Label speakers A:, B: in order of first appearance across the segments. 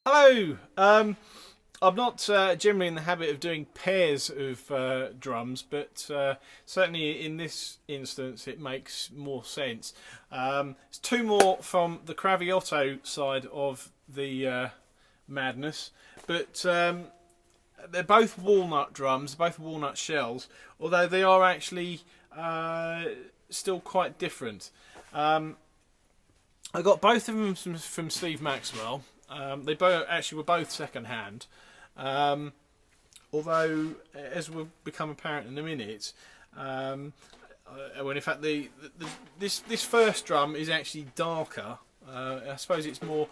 A: Hello. I'm not generally in the habit of doing pairs of drums, but certainly in this instance it makes more sense. It's two more from the Craviotto side of the madness, but they're both walnut drums, both walnut shells, although they are actually still quite different. I got both of them from Steve Maxwell. They both actually were both second hand, although as will become apparent in a minute, when in fact this first drum is actually darker. I suppose it's more.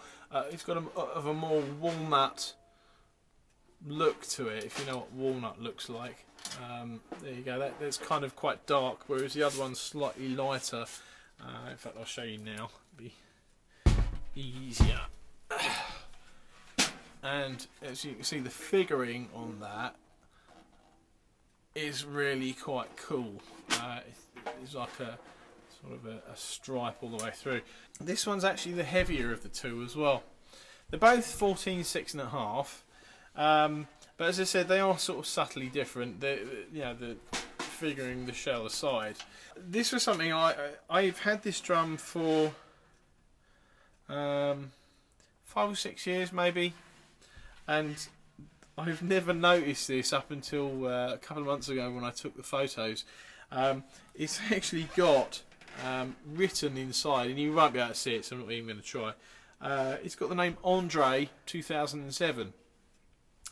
A: It's got a more walnut look to it, if you know what walnut looks like. There you go. That's kind of quite dark, whereas the other one's slightly lighter. In fact, I'll show you now. It'll be easier. And as you can see, the figuring on that is really quite cool. It's like a sort of a stripe all the way through. This one's actually the heavier of the two as well. They're both 14x6.5, but as I said, they are sort of subtly different. The figuring the shell aside. This was something I've had this drum for 5 or 6 years maybe, and I've never noticed this up until a couple of months ago when I took the photos. It's actually got written inside, and you won't be able to see it, so I'm not even going to try. It's got the name Andre 2007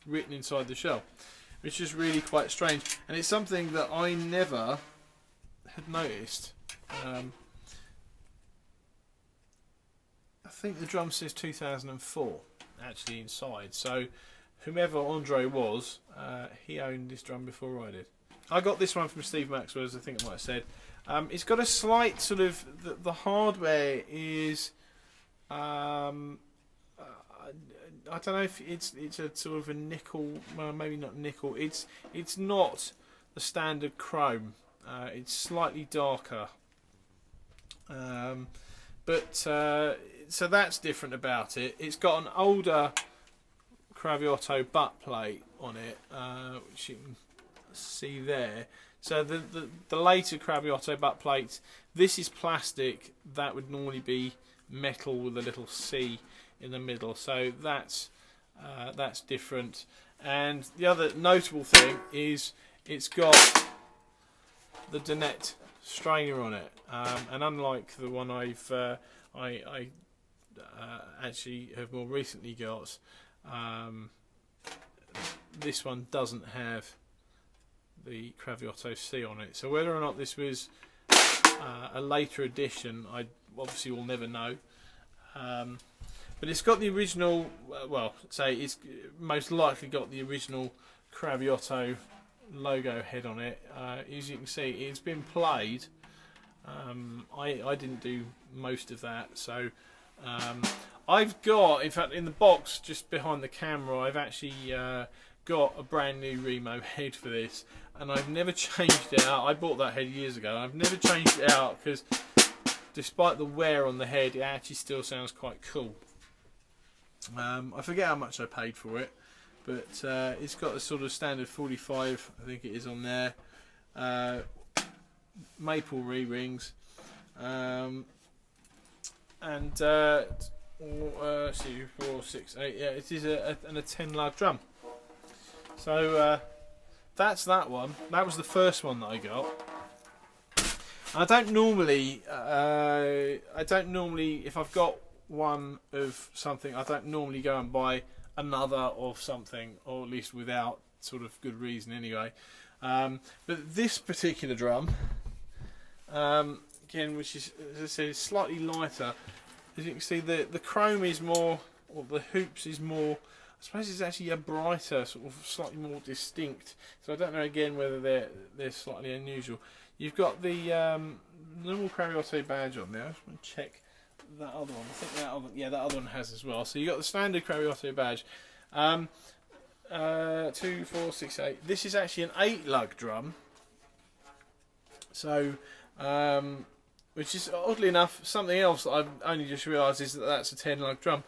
A: written inside the shell, which is really quite strange, and it's something that I never had noticed. I think the drum says 2004 actually inside, so whomever Andre was, he owned this drum before I did. I got this one from Steve Maxwell, as I think I might have said. It's got a slight sort of, the hardware is, I don't know if it's a sort of a nickel, well, maybe not nickel. It's not the standard chrome. It's slightly darker. So that's different about it. It's got an older Craviotto butt plate on it, which you can see there. So the later Craviotto butt plates, this is plastic. That would normally be metal with a little C in the middle. So that's different. And the other notable thing is it's got the Donette strainer on it, and unlike the one I actually have more recently got, this one doesn't have the Craviotto C on it. So whether or not this was a later edition, I obviously will never know. But it's got the original, well, say it's most likely got the original Craviotto logo head on it. As you can see, it's been played. I didn't do most of that, so I've got, in fact, in the box just behind the camera, I've actually got a brand new Remo head for this, and I've never changed it out. I bought that head years ago. I've never changed it out because despite the wear on the head, it actually still sounds quite cool. I forget how much I paid for it, but it's got a sort of standard 45, I think it is, on there. Maple re-rings, and 2, 4, 6, 8. Yeah, it is a 10 lug drum. So that's that one. That was the first one that I got. I don't normally, if I've got one of something, I don't normally go and buy another of something, or at least without sort of good reason anyway. But this particular drum, again, which is, as I said, is slightly lighter. As you can see, the chrome is more, or the hoops is more, I suppose it's actually a brighter, sort of slightly more distinct. So I don't know again whether they're slightly unusual. You've got the normal Craviotto badge on there. I just want to check that other one. I think that other one has as well. So you've got the standard Craviotto badge. 2, 4, 6, 8. This is actually an 8 lug drum. So, which is oddly enough something else that I've only just realised is that that's a 10 lug drum.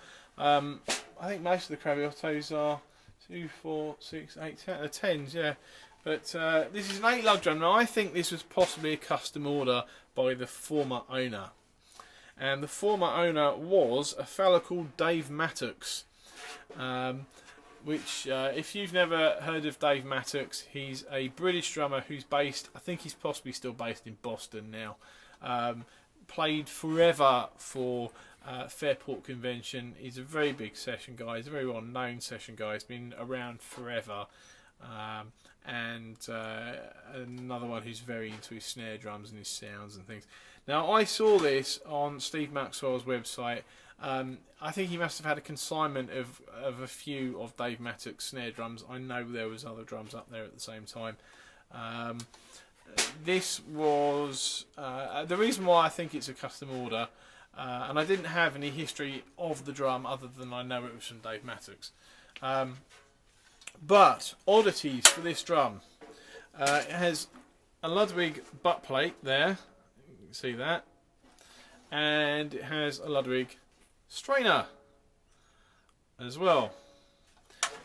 A: I think most of the Craviottos are 2, 4, 6, 8, 10. 10s, yeah. But this is an 8 lug drum. Now I think this was possibly a custom order by the former owner. And the former owner was a fella called Dave Mattacks. Which, if you've never heard of Dave Mattacks, he's a British drummer who's based, I think he's possibly still based in Boston now. Played forever for Fairport Convention. He's a very big session guy. He's a very well known session guy. He's been around forever. And another one who's very into his snare drums and his sounds and things. Now, I saw this on Steve Maxwell's website. I think he must have had a consignment of a few of Dave Mattacks' snare drums. I know there was other drums up there at the same time. This was the reason why I think it's a custom order, and I didn't have any history of the drum other than I know it was from Dave Mattacks. But oddities for this drum. It has a Ludwig butt plate there, you can see that, and it has a Ludwig strainer as well.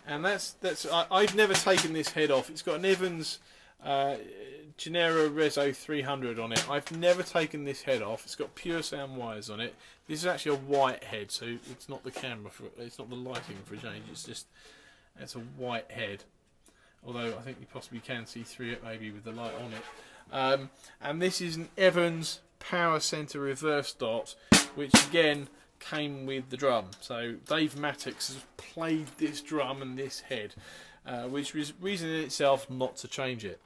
A: And I've never taken this head off. It's got an Evans Genero Rezo 300 on it. I've never taken this head off. It's got pure sound wires on it. This is actually a white head, so it's not the camera it's not the lighting for a change. It's a white head. Although I think you possibly can see through it maybe with the light on it. And this is an Evans Power Center reverse dot, which again came with the drum. So Dave Mattacks has played this drum and this head, which was reason in itself not to change it.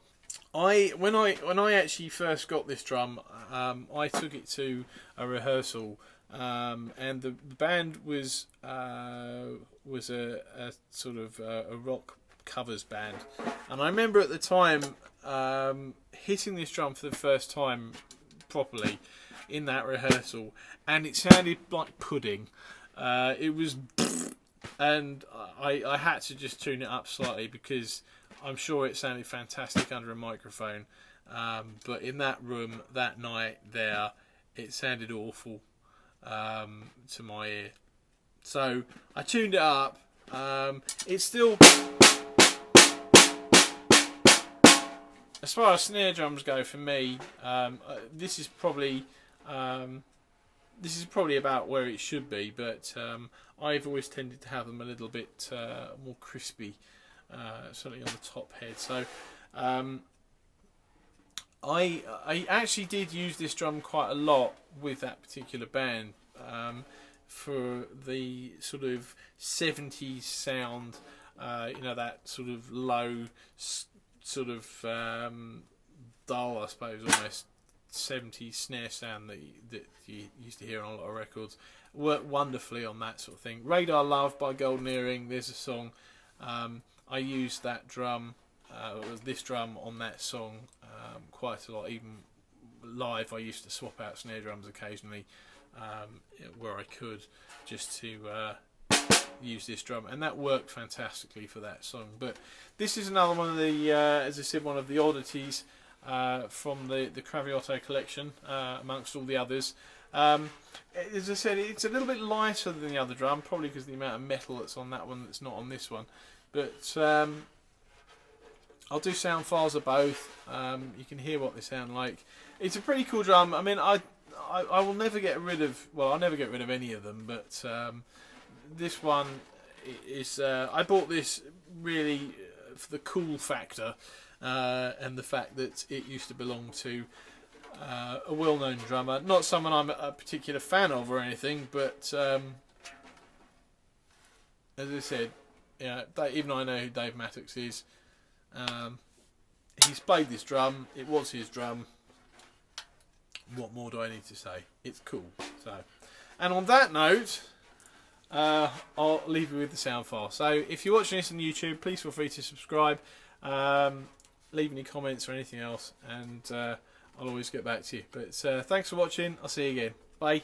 A: When I actually first got this drum, I took it to a rehearsal, and the band was a sort of a rock covers band, and I remember at the time hitting this drum for the first time properly in that rehearsal, and it sounded like pudding. It was, and I had to just tune it up slightly because I'm sure it sounded fantastic under a microphone, but in that room that night there, it sounded awful to my ear. So I tuned it up. It's still, as far as snare drums go for me, this is probably about where it should be, but I've always tended to have them a little bit more crispy, certainly on the top head. So I actually did use this drum quite a lot with that particular band, for the sort of 70s sound, that sort of low, sort of dull, I suppose, almost 70s snare sound that you used to hear on a lot of records. Worked wonderfully on that sort of thing. Radar Love by Golden Earring, there's a song. I used that drum, this drum on that song quite a lot. Even live, I used to swap out snare drums occasionally where I could, just to use this drum, and that worked fantastically for that song. But this is another one of the, as I said, one of the oddities from the Craviotto collection, amongst all the others. As I said, it's a little bit lighter than the other drum, probably because of the amount of metal that's on that one that's not on this one. But I'll do sound files of both. You can hear what they sound like. It's a pretty cool drum. I mean, I will never get rid of, well, I'll never get rid of any of them, but this one is, I bought this really for the cool factor, and the fact that it used to belong to a well-known drummer, not someone I'm a particular fan of or anything, but as I said, even I know who Dave Mattacks is. He's played this drum, it was his drum. What more do I need to say? It's cool. So, and on that note, I'll leave you with the sound file. So if you're watching this on YouTube, please feel free to subscribe, leave any comments or anything else, and I'll always get back to you. But thanks for watching. I'll see you again. Bye.